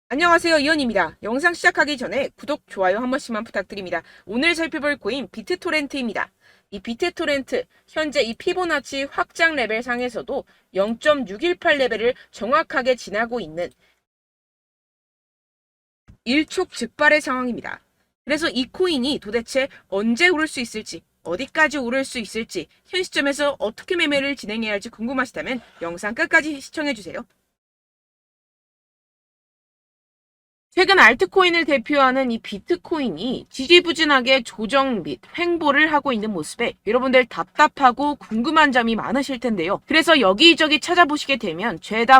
안녕하세요, 이현입니다. 영상 시작하기 전에 구독, 좋아요 한 번씩만 부탁드립니다. 오늘 살펴볼 코인 비트토렌트입니다. 이 비트토렌트, 현재 이 피보나치 확장 레벨 상에서도 0.618 레벨을 정확하게 지나고 있는 일촉즉발의 상황입니다. 그래서 이 코인이 도대체 언제 오를 수 있을지, 어디까지 오를 수 있을지, 현 시점에서 어떻게 매매를 진행해야 할지 궁금하시다면 영상 끝까지 시청해주세요. 최근 알트코인을 대표하는 이 비트코인이 지지부진하게 조정 및 횡보를 하고 있는 모습에 여러분들 답답하고 궁금한 점이 많으실 텐데요. 그래서 여기저기 찾아보시게 되면 죄다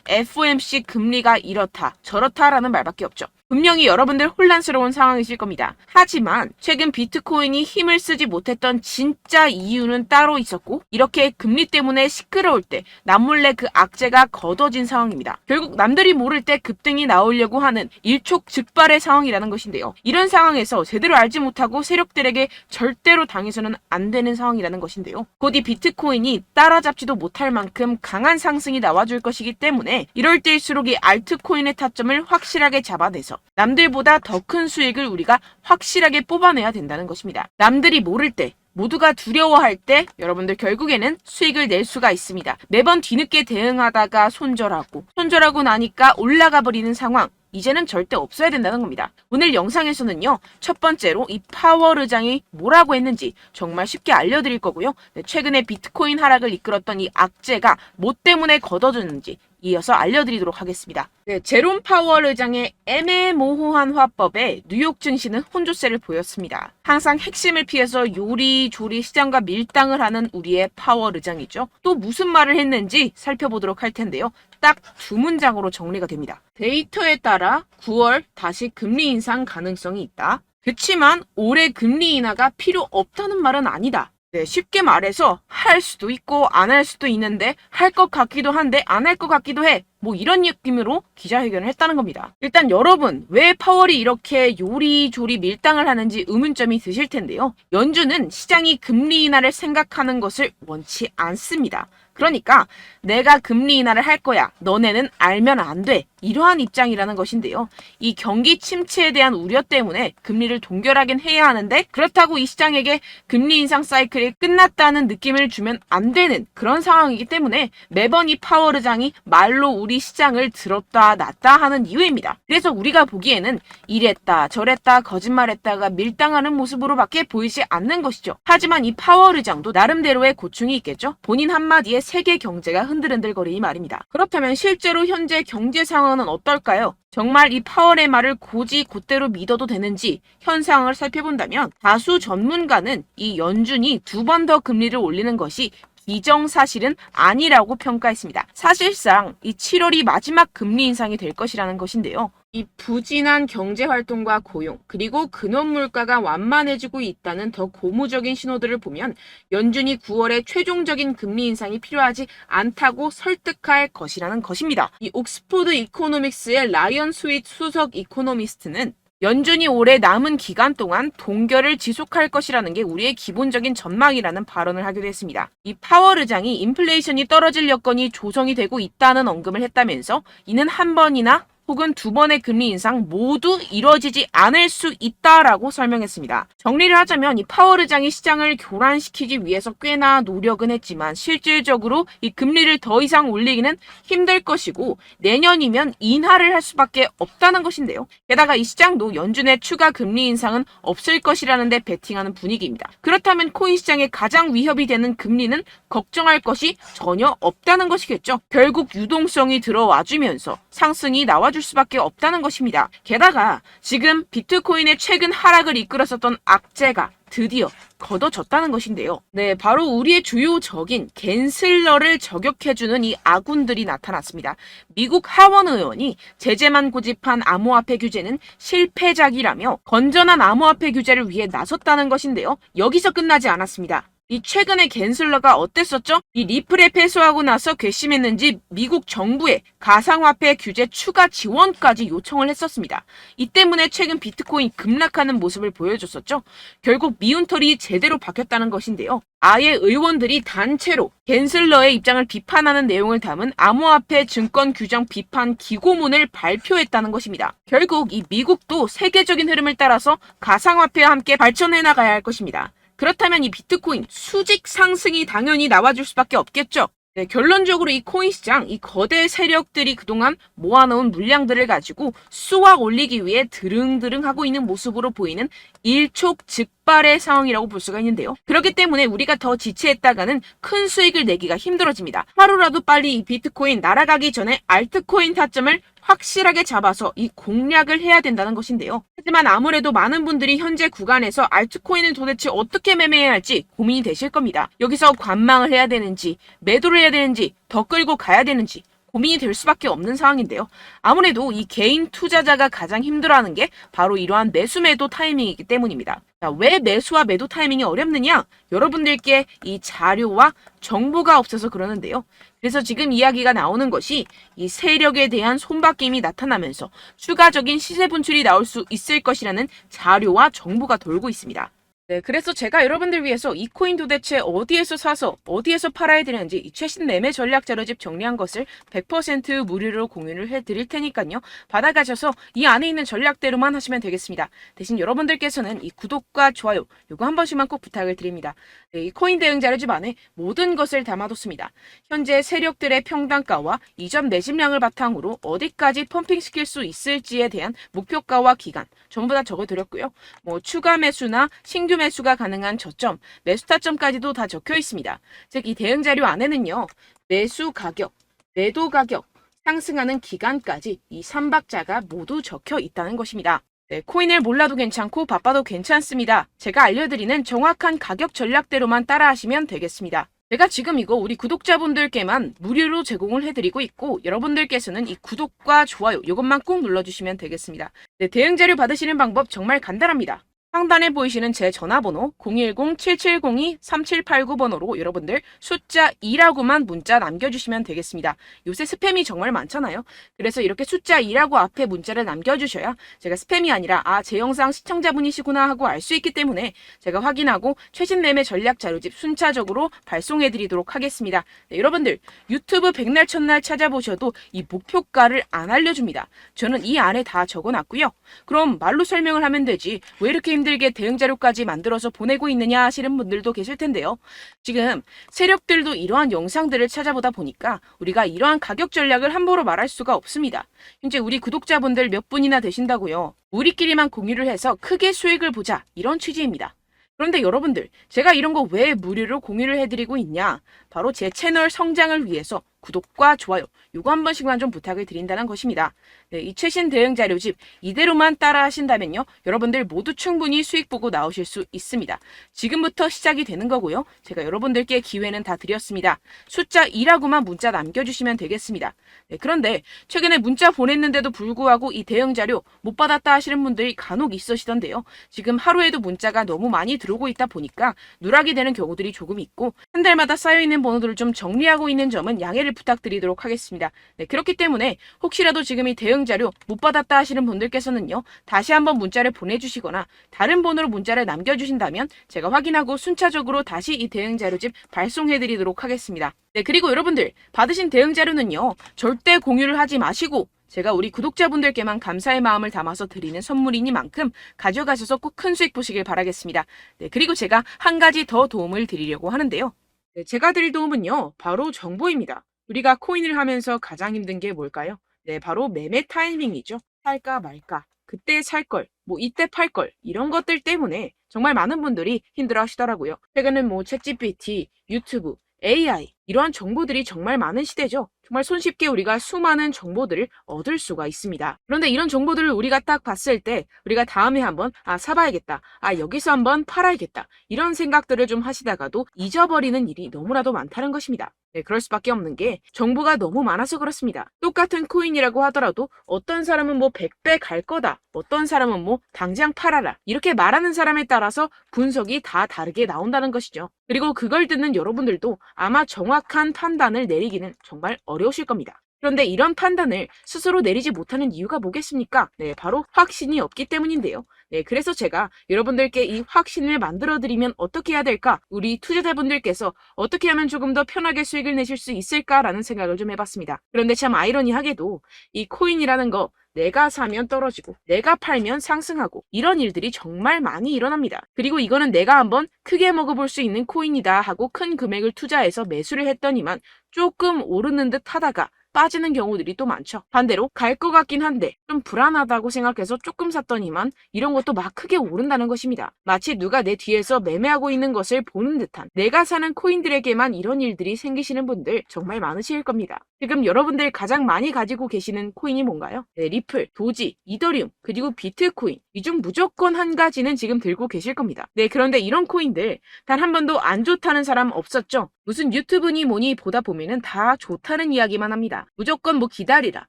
FOMC 금리가 이렇다 저렇다라는 말밖에 없죠. 분명히 여러분들 혼란스러운 상황이실 겁니다. 하지만 최근 비트코인이 힘을 쓰지 못했던 진짜 이유는 따로 있었고, 이렇게 금리 때문에 시끄러울 때 남몰래 그 악재가 걷어진 상황입니다. 결국 남들이 모를 때 급등이 나오려고 하는 일촉즉발의 상황이라는 것인데요. 이런 상황에서 제대로 알지 못하고 세력들에게 절대로 당해서는 안 되는 상황이라는 것인데요. 곧 이 비트코인이 따라잡지도 못할 만큼 강한 상승이 나와줄 것이기 때문에 이럴 때일수록 이 알트코인의 타점을 확실하게 잡아내서 남들보다 더 큰 수익을 우리가 확실하게 뽑아내야 된다는 것입니다. 남들이 모를 때, 모두가 두려워할 때 여러분들 결국에는 수익을 낼 수가 있습니다. 매번 뒤늦게 대응하다가 손절하고 나니까 올라가 버리는 상황, 이제는 절대 없어야 된다는 겁니다. 오늘 영상에서는요, 첫 번째로 이 파월의장이 뭐라고 했는지 정말 쉽게 알려드릴 거고요. 최근에 비트코인 하락을 이끌었던 이 악재가 뭐 때문에 걷어졌는지 이어서 알려드리도록 하겠습니다. 제롬 파월 의장의 애매모호한 화법에 뉴욕 증시는 혼조세를 보였습니다. 항상 핵심을 피해서 요리조리 시장과 밀당을 하는 우리의 파월 의장이죠. 또 무슨 말을 했는지 살펴보도록 할 텐데요. 딱 두 문장으로 정리가 됩니다. 데이터에 따라 9월 다시 금리 인상 가능성이 있다. 그치만 올해 금리 인하가 필요 없다는 말은 아니다. 쉽게 말해서 할 수도 있고 안 할 수도 있는데 할 것 같기도 한데 안 할 것 같기도 해. 이런 느낌으로 기자회견을 했다는 겁니다. 일단 여러분, 왜 파월이 이렇게 요리조리 밀당을 하는지 의문점이 드실 텐데요. 연준은 시장이 금리 인하를 생각하는 것을 원치 않습니다. 그러니까 내가 금리 인하를 할 거야. 너네는 알면 안 돼. 이러한 입장이라는 것인데요. 이 경기 침체에 대한 우려 때문에 금리를 동결하긴 해야 하는데, 그렇다고 이 시장에게 금리 인상 사이클이 끝났다는 느낌을 주면 안 되는 그런 상황이기 때문에 매번 이 파월 의장이 말로 우리 시장을 들었다 놨다 하는 이유입니다. 그래서 우리가 보기에는 이랬다 저랬다 거짓말했다가 밀당하는 모습으로밖에 보이지 않는 것이죠. 하지만 이 파월 의장도 나름대로의 고충이 있겠죠. 본인 한마디에 세계 경제가 흔들흔들거리니 말입니다. 그렇다면 실제로 현재 경제 상황은 어떨까요? 정말 이 파월의 말을 고지 곧대로 믿어도 되는지 현 상황을 살펴본다면, 다수 전문가는 이 연준이 두 번 더 금리를 올리는 것이 기정사실은 아니라고 평가했습니다. 사실상 이 7월이 마지막 금리 인상이 될 것이라는 것인데요. 이 부진한 경제활동과 고용, 그리고 근원 물가가 완만해지고 있다는 더 고무적인 신호들을 보면 연준이 9월에 최종적인 금리 인상이 필요하지 않다고 설득할 것이라는 것입니다. 이 옥스포드 이코노믹스의 라이언 스윗 수석 이코노미스트는 연준이 올해 남은 기간 동안 동결을 지속할 것이라는 게 우리의 기본적인 전망이라는 발언을 하기도 했습니다. 이 파월 의장이 인플레이션이 떨어질 여건이 조성이 되고 있다는 언급을 했다면서 이는 한 번이나 혹은 두 번의 금리 인상 모두 이뤄지지 않을 수 있다라고 설명했습니다. 정리를 하자면 이 파월 의장이 시장을 교란시키기 위해서 꽤나 노력은 했지만 실질적으로 이 금리를 더 이상 올리기는 힘들 것이고 내년이면 인하를 할 수밖에 없다는 것인데요. 게다가 이 시장도 연준의 추가 금리 인상은 없을 것이라는 데 베팅하는 분위기입니다. 그렇다면 코인 시장에 가장 위협이 되는 금리는 걱정할 것이 전혀 없다는 것이겠죠. 결국 유동성이 들어와주면서 상승이 나와줄 수밖에 없다는 것입니다. 게다가 지금 비트코인의 최근 하락을 이끌었었던 악재가 드디어 걷어졌다는 것인데요. 바로 우리의 주요 적인 갠슬러를 저격해주는 이 아군들이 나타났습니다. 미국 하원 의원이 제재만 고집한 암호화폐 규제는 실패작이라며 건전한 암호화폐 규제를 위해 나섰다는 것인데요. 여기서 끝나지 않았습니다. 이 최근에 갠슬러가 어땠었죠? 이 리플에 패소하고 나서 괘씸했는지 미국 정부에 가상화폐 규제 추가 지원까지 요청을 했었습니다. 이 때문에 최근 비트코인 급락하는 모습을 보여줬었죠. 결국 미운털이 제대로 박혔다는 것인데요. 아예 의원들이 단체로 갠슬러의 입장을 비판하는 내용을 담은 암호화폐 증권 규정 비판 기고문을 발표했다는 것입니다. 결국 이 미국도 세계적인 흐름을 따라서 가상화폐와 함께 발전해 나가야 할 것입니다. 그렇다면 이 비트코인 수직 상승이 당연히 나와줄 수밖에 없겠죠. 네, 결론적으로 이 코인 시장, 이 거대 세력들이 그동안 모아놓은 물량들을 가지고 쏘아 올리기 위해 드릉드릉하고 있는 모습으로 보이는 일촉즉발의 상황이라고 볼 수가 있는데요. 그렇기 때문에 우리가 더 지체했다가는 큰 수익을 내기가 힘들어집니다. 하루라도 빨리 이 비트코인 날아가기 전에 알트코인 타점을 확실하게 잡아서 이 공략을 해야 된다는 것인데요. 하지만 아무래도 많은 분들이 현재 구간에서 알트코인을 도대체 어떻게 매매해야 할지 고민이 되실 겁니다. 여기서 관망을 해야 되는지, 매도를 해야 되는지, 더 끌고 가야 되는지 고민이 될 수밖에 없는 상황인데요. 아무래도 이 개인 투자자가 가장 힘들어하는 게 바로 이러한 매수 매도 타이밍이기 때문입니다. 자, 왜 매수와 매도 타이밍이 어렵느냐? 여러분들께 이 자료와 정보가 없어서 그러는데요. 그래서 지금 이야기가 나오는 것이 이 세력에 대한 손바뀜이 나타나면서 추가적인 시세 분출이 나올 수 있을 것이라는 자료와 정보가 돌고 있습니다. 네, 그래서 제가 여러분들 위해서 이 코인 도대체 어디에서 사서 어디에서 팔아야 되는지 이 최신 매매 전략 자료집 정리한 것을 100% 무료로 공유를 해드릴 테니까요. 받아가셔서 이 안에 있는 전략대로만 하시면 되겠습니다. 대신 여러분들께서는 이 구독과 좋아요 요거 한 번씩만 꼭 부탁을 드립니다. 네, 이 코인 대응 자료집 안에 모든 것을 담아뒀습니다. 현재 세력들의 평단가와 이전 매집량을 바탕으로 어디까지 펌핑시킬 수 있을지에 대한 목표가와 기간 전부 다 적어드렸고요. 뭐 추가 매수나 신규 매수가 가능한 저점, 매수 타점까지도 다 적혀 있습니다. 즉 이 대응 자료 안에는요. 매수 가격, 매도 가격, 상승하는 기간까지 이 3박자가 모두 적혀 있다는 것입니다. 네, 코인을 몰라도 괜찮고 바빠도 괜찮습니다. 제가 알려드리는 정확한 가격 전략대로만 따라하시면 되겠습니다. 제가 지금 이거 우리 구독자분들께만 무료로 제공을 해드리고 있고 여러분들께서는 이 구독과 좋아요 이것만 꼭 눌러주시면 되겠습니다. 네, 대응 자료 받으시는 방법 정말 간단합니다. 상단에 보이시는 제 전화번호 010-7702-3789번호로 여러분들 숫자 2라고만 문자 남겨주시면 되겠습니다. 요새 스팸이 정말 많잖아요. 그래서 이렇게 숫자 2라고 앞에 문자를 남겨주셔야 제가 스팸이 아니라 제 영상 시청자분이시구나 하고 알 수 있기 때문에 제가 확인하고 최신 매매 전략 자료집 순차적으로 발송해드리도록 하겠습니다. 네, 여러분들 유튜브 백날 첫날 찾아보셔도 이 목표가를 안 알려줍니다. 저는 이 안에 다 적어놨고요. 그럼 말로 설명을 하면 되지 왜 이렇게 힘들게 대응 자료까지 만들어서 보내고 있느냐 하시는 분들도 계실 텐데요. 지금 세력들도 이러한 영상들을 찾아보다 보니까 우리가 이러한 가격 전략을 함부로 말할 수가 없습니다. 현재 우리 구독자분들 몇 분이나 되신다고요. 우리끼리만 공유를 해서 크게 수익을 보자 이런 취지입니다. 그런데 여러분들 제가 이런 거 왜 무료로 공유를 해드리고 있냐? 바로 제 채널 성장을 위해서 구독과 좋아요 요거 한 번씩만 좀 부탁을 드린다는 것입니다. 네, 이 최신 대응 자료집 이대로만 따라 하신다면요. 여러분들 모두 충분히 수익 보고 나오실 수 있습니다. 지금부터 시작이 되는 거고요. 제가 여러분들께 기회는 다 드렸습니다. 숫자 2라고만 문자 남겨주시면 되겠습니다. 네, 그런데 최근에 문자 보냈는데도 불구하고 이 대응 자료 못 받았다 하시는 분들이 간혹 있으시던데요. 지금 하루에도 문자가 너무 많이 들어오고 있다 보니까 누락이 되는 경우들이 조금 있고 한 달마다 쌓여있는 번호들을 좀 정리하고 있는 점은 양해를 부탁드리도록 하겠습니다. 네, 그렇기 때문에 혹시라도 지금 이 대응 자료 못 받았다 하시는 분들께서는요. 다시 한번 문자를 보내주시거나 다른 번호로 문자를 남겨주신다면 제가 확인하고 순차적으로 다시 이 대응 자료집 발송해드리도록 하겠습니다. 네, 그리고 여러분들 받으신 대응 자료는요. 절대 공유를 하지 마시고 제가 우리 구독자분들께만 감사의 마음을 담아서 드리는 선물이니만큼 가져가셔서 꼭 큰 수익 보시길 바라겠습니다. 네, 그리고 제가 한 가지 더 도움을 드리려고 하는데요. 네, 제가 드릴 도움은요. 바로 정보입니다. 우리가 코인을 하면서 가장 힘든 게 뭘까요? 네, 바로 매매 타이밍이죠. 살까 말까, 그때 살 걸, 뭐 이때 팔 걸, 이런 것들 때문에 정말 많은 분들이 힘들어 하시더라고요. 최근엔 뭐 챗GPT, 유튜브, AI, 이러한 정보들이 정말 많은 시대죠. 정말 손쉽게 우리가 수많은 정보들을 얻을 수가 있습니다. 그런데 이런 정보들을 우리가 딱 봤을 때 우리가 다음에 한번 사봐야겠다. 여기서 한번 팔아야겠다. 이런 생각들을 좀 하시다가도 잊어버리는 일이 너무나도 많다는 것입니다. 네, 그럴 수밖에 없는 게 정보가 너무 많아서 그렇습니다. 똑같은 코인이라고 하더라도 어떤 사람은 뭐 100배 갈 거다. 어떤 사람은 뭐 당장 팔아라. 이렇게 말하는 사람에 따라서 분석이 다 다르게 나온다는 것이죠. 그리고 그걸 듣는 여러분들도 아마 정확한 판단을 내리기는 정말 어려우실 겁니다. 그런데 이런 판단을 스스로 내리지 못하는 이유가 뭐겠습니까? 네, 바로 확신이 없기 때문인데요. 네, 그래서 제가 여러분들께 이 확신을 만들어드리면 어떻게 해야 될까? 우리 투자자분들께서 어떻게 하면 조금 더 편하게 수익을 내실 수 있을까라는 생각을 좀 해봤습니다. 그런데 참 아이러니하게도 이 코인이라는 거 내가 사면 떨어지고 내가 팔면 상승하고 이런 일들이 정말 많이 일어납니다. 그리고 이거는 내가 한번 크게 먹어볼 수 있는 코인이다 하고 큰 금액을 투자해서 매수를 했더니만 조금 오르는 듯 하다가 빠지는 경우들이 또 많죠. 반대로 갈 것 같긴 한데 좀 불안하다고 생각해서 조금 샀더니만 이런 것도 막 크게 오른다는 것입니다. 마치 누가 내 뒤에서 매매하고 있는 것을 보는 듯한 내가 사는 코인들에게만 이런 일들이 생기시는 분들 정말 많으실 겁니다. 지금 여러분들 가장 많이 가지고 계시는 코인이 뭔가요? 네, 리플, 도지, 이더리움, 그리고 비트코인. 이 중 무조건 한 가지는 지금 들고 계실 겁니다. 네, 그런데 이런 코인들 단 한 번도 안 좋다는 사람 없었죠? 무슨 유튜브니 뭐니 보다 보면은 다 좋다는 이야기만 합니다. 무조건 뭐 기다리라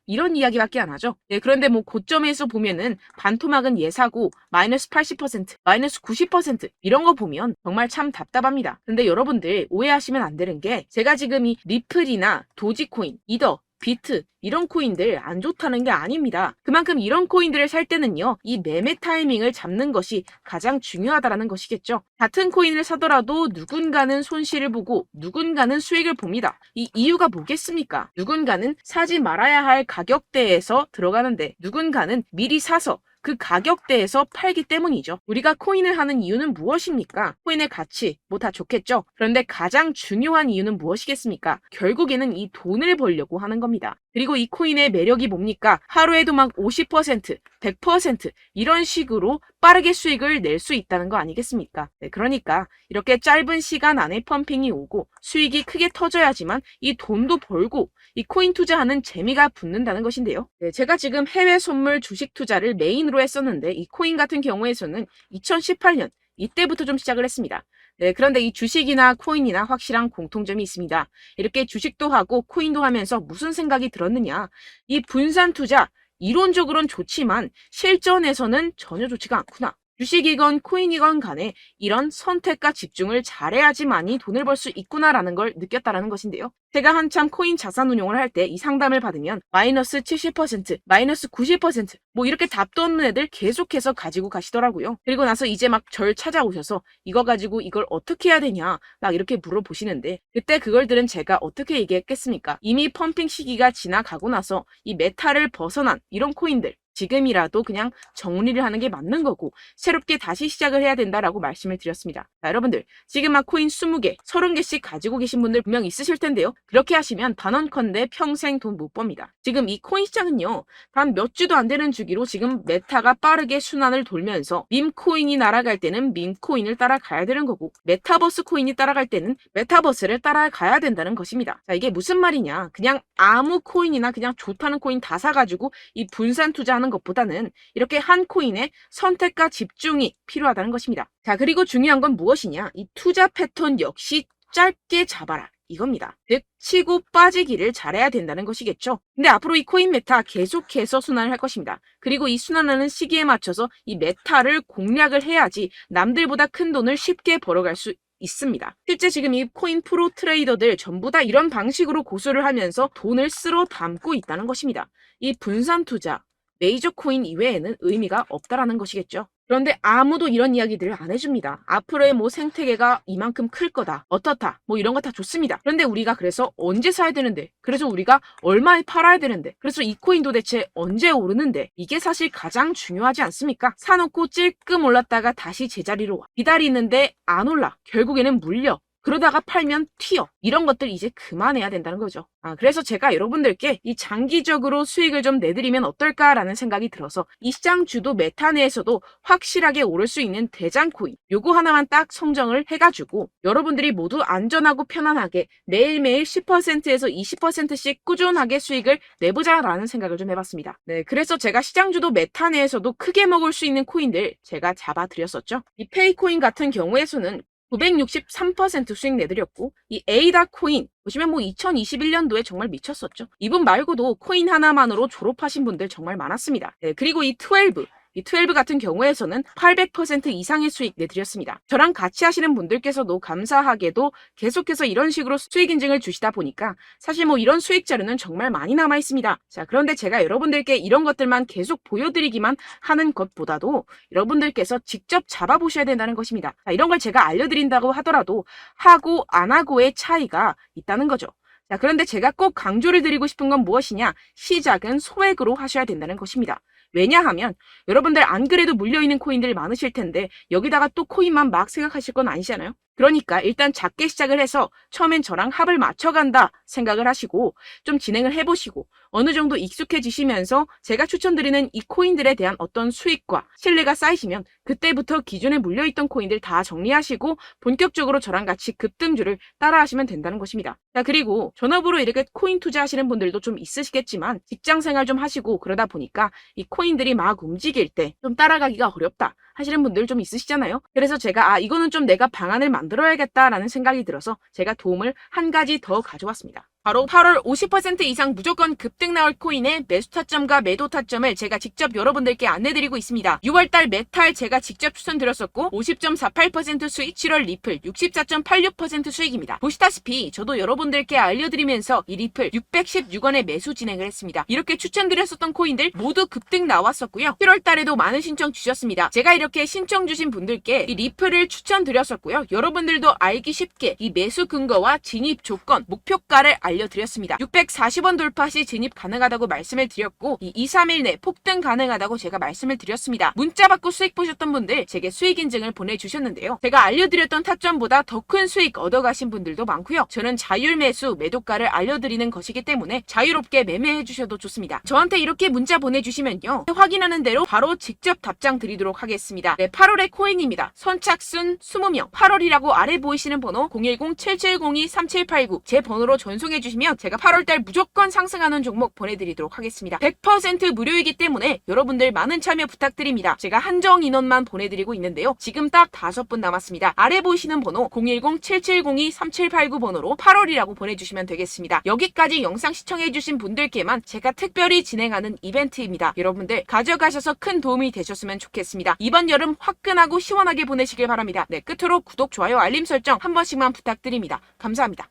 이런 이야기밖에 안 하죠. 네, 그런데 뭐 고점에서 보면은 반토막은 예사고 마이너스 80%, 마이너스 90% 이런 거 보면 정말 참 답답합니다. 근데 여러분들 오해하시면 안 되는 게 제가 지금 이 리플이나 도지코인, 이더, 비트 이런 코인들 안 좋다는 게 아닙니다. 그만큼 이런 코인들을 살 때는요, 이 매매 타이밍을 잡는 것이 가장 중요하다는 것이겠죠. 같은 코인을 사더라도 누군가는 손실을 보고 누군가는 수익을 봅니다. 이 이유가 뭐겠습니까? 누군가는 사지 말아야 할 가격대에서 들어가는데 누군가는 미리 사서 그 가격대에서 팔기 때문이죠. 우리가 코인을 하는 이유는 무엇입니까? 코인의 가치, 뭐 다 좋겠죠? 그런데 가장 중요한 이유는 무엇이겠습니까? 결국에는 이 돈을 벌려고 하는 겁니다. 그리고 이 코인의 매력이 뭡니까? 하루에도 막 50%, 100% 이런 식으로 빠르게 수익을 낼 수 있다는 거 아니겠습니까? 네, 그러니까 이렇게 짧은 시간 안에 펌핑이 오고 수익이 크게 터져야지만 이 돈도 벌고 이 코인 투자하는 재미가 붙는다는 것인데요. 네, 제가 지금 해외 선물 주식 투자를 메인으로 했었는데 이 코인 같은 경우에서는 2018년 이때부터 좀 시작을 했습니다. 네, 그런데 이 주식이나 코인이나 확실한 공통점이 있습니다. 이렇게 주식도 하고 코인도 하면서 무슨 생각이 들었느냐. 이 분산 투자, 이론적으로는 좋지만 실전에서는 전혀 좋지가 않구나. 주식이건 코인이건 간에 이런 선택과 집중을 잘해야지만이 돈을 벌 수 있구나라는 걸 느꼈다라는 것인데요. 제가 한참 코인 자산 운용을 할 때 이 상담을 받으면 마이너스 70%, 마이너스 90% 뭐 이렇게 답도 없는 애들 계속해서 가지고 가시더라고요. 그리고 나서 이제 막 절 찾아오셔서 이거 가지고 이걸 어떻게 해야 되냐 막 이렇게 물어보시는데 그때 그걸 들은 제가 어떻게 얘기했겠습니까? 이미 펌핑 시기가 지나가고 나서 이 메타를 벗어난 이런 코인들 지금이라도 그냥 정리를 하는 게 맞는 거고 새롭게 다시 시작을 해야 된다라고 말씀을 드렸습니다. 자, 여러분들 지금 막 코인 20개, 30개씩 가지고 계신 분들 분명 있으실 텐데요. 그렇게 하시면 단언컨대 평생 돈 못 법니다. 지금 이 코인 시장은요. 단 몇 주도 안 되는 주기로 지금 메타가 빠르게 순환을 돌면서 밈코인이 날아갈 때는 밈코인을 따라가야 되는 거고 메타버스 코인이 따라갈 때는 메타버스를 따라가야 된다는 것입니다. 자, 이게 무슨 말이냐. 그냥 아무 코인이나 그냥 좋다는 코인 다 사가지고 이 분산 투자하는 것보다는 이렇게 한 코인에 선택과 집중이 필요하다는 것입니다. 자, 그리고 중요한 건 무엇이냐? 이 투자 패턴 역시 짧게 잡아라. 이겁니다. 즉 치고 빠지기를 잘해야 된다는 것이겠죠. 근데 앞으로 이 코인 메타 계속해서 순환을 할 것입니다. 그리고 이 순환하는 시기에 맞춰서 이 메타를 공략을 해야지 남들보다 큰 돈을 쉽게 벌어갈 수 있습니다. 실제 지금 이 코인 프로 트레이더들 전부 다 이런 방식으로 고수를 하면서 돈을 쓸어 담고 있다는 것입니다. 이 분산 투자, 메이저 코인 이외에는 의미가 없다라는 것이겠죠. 그런데 아무도 이런 이야기들을 안 해줍니다. 앞으로의 뭐 생태계가 이만큼 클 거다. 어떻다. 뭐 이런 거 다 좋습니다. 그런데 우리가 그래서 언제 사야 되는데? 그래서 우리가 얼마에 팔아야 되는데? 그래서 이 코인 도대체 언제 오르는데? 이게 사실 가장 중요하지 않습니까? 사놓고 찔끔 올랐다가 다시 제자리로 와. 기다리는데 안 올라. 결국에는 물려. 그러다가 팔면 튀어. 이런 것들 이제 그만해야 된다는 거죠. 그래서 제가 여러분들께 이 장기적으로 수익을 좀 내드리면 어떨까라는 생각이 들어서 이 시장 주도 메타 내에서도 확실하게 오를 수 있는 대장 코인 요거 하나만 딱 선정을 해가지고 여러분들이 모두 안전하고 편안하게 매일매일 10%에서 20%씩 꾸준하게 수익을 내보자라는 생각을 좀 해봤습니다. 네, 그래서 제가 시장 주도 메타 내에서도 크게 먹을 수 있는 코인들 제가 잡아드렸었죠. 이 페이코인 같은 경우에서는 963% 수익 내드렸고 이 에이다 코인 보시면 2021년도에 정말 미쳤었죠. 이분 말고도 코인 하나만으로 졸업하신 분들 정말 많았습니다. 네, 그리고 이 12 같은 경우에서는 800% 이상의 수익 내드렸습니다. 저랑 같이 하시는 분들께서도 감사하게도 계속해서 이런 식으로 수익 인증을 주시다 보니까 사실 이런 수익 자료는 정말 많이 남아 있습니다. 자, 그런데 제가 여러분들께 이런 것들만 계속 보여드리기만 하는 것보다도 여러분들께서 직접 잡아보셔야 된다는 것입니다. 자, 이런 걸 제가 알려드린다고 하더라도 하고 안 하고의 차이가 있다는 거죠. 자, 그런데 제가 꼭 강조를 드리고 싶은 건 무엇이냐? 시작은 소액으로 하셔야 된다는 것입니다. 왜냐하면 여러분들 안 그래도 물려있는 코인들 많으실 텐데 여기다가 또 코인만 막 생각하실 건 아니잖아요. 그러니까 일단 작게 시작을 해서 처음엔 저랑 합을 맞춰간다 생각을 하시고 좀 진행을 해보시고 어느 정도 익숙해지시면서 제가 추천드리는 이 코인들에 대한 어떤 수익과 신뢰가 쌓이시면 그때부터 기존에 물려있던 코인들 다 정리하시고 본격적으로 저랑 같이 급등주를 따라하시면 된다는 것입니다. 자, 그리고 전업으로 이렇게 코인 투자하시는 분들도 좀 있으시겠지만 직장생활 좀 하시고 그러다 보니까 이 코인들이 막 움직일 때 좀 따라가기가 어렵다 하시는 분들 좀 있으시잖아요. 그래서 제가 이거는 좀 내가 방안을 만들어야겠다라는 생각이 들어서 제가 도움을 한 가지 더 가져왔습니다. 바로 8월 50% 이상 무조건 급등 나올 코인의 매수 타점과 매도 타점을 제가 직접 여러분들께 안내드리고 있습니다. 6월달 메탈 제가 직접 추천드렸었고 50.48% 수익, 7월 리플 64.86% 수익입니다. 보시다시피 저도 여러분들께 알려드리면서 이 리플 616원에 매수 진행을 했습니다. 이렇게 추천드렸었던 코인들 모두 급등 나왔었고요. 7월달에도 많은 신청 주셨습니다. 제가 이렇게 신청 주신 분들께 이 리플을 추천드렸었고요. 여러분들도 알기 쉽게 이 매수 근거와 진입 조건, 목표가를 알려드렸습니다. 640원 돌파 시 진입 가능하다고 말씀을 드렸고 이 2-3일 내 폭등 가능하다고 제가 말씀을 드렸습니다. 문자 받고 수익 보셨던 분들 제게 수익 인증을 보내주셨는데요. 제가 알려드렸던 타점보다 더 큰 수익 얻어가신 분들도 많고요. 저는 자율 매수 매도가를 알려드리는 것이기 때문에 자유롭게 매매해 주셔도 좋습니다. 저한테 이렇게 문자 보내주시면요. 확인하는 대로 바로 직접 답장 드리도록 하겠습니다. 네, 8월의 코인입니다. 선착순 20명 8월이라고 아래 보이시는 번호 010-7702-3789 제 번호로 전송해 주시면 제가 8월달 무조건 상승하는 종목 보내드리도록 하겠습니다. 100% 무료이기 때문에 여러분들 많은 참여 부탁드립니다. 제가 한정 인원만 보내드리고 있는데요. 지금 딱 5분 남았습니다. 아래 보이시는 번호 010-7702-3789 번호로 8월이라고 보내주시면 되겠습니다. 여기까지 영상 시청해주신 분들께만 제가 특별히 진행하는 이벤트입니다. 여러분들 가져가셔서 큰 도움이 되셨으면 좋겠습니다. 이번 여름 화끈하고 시원하게 보내시길 바랍니다. 네, 끝으로 구독, 좋아요, 알림 설정 한 번씩만 부탁드립니다. 감사합니다.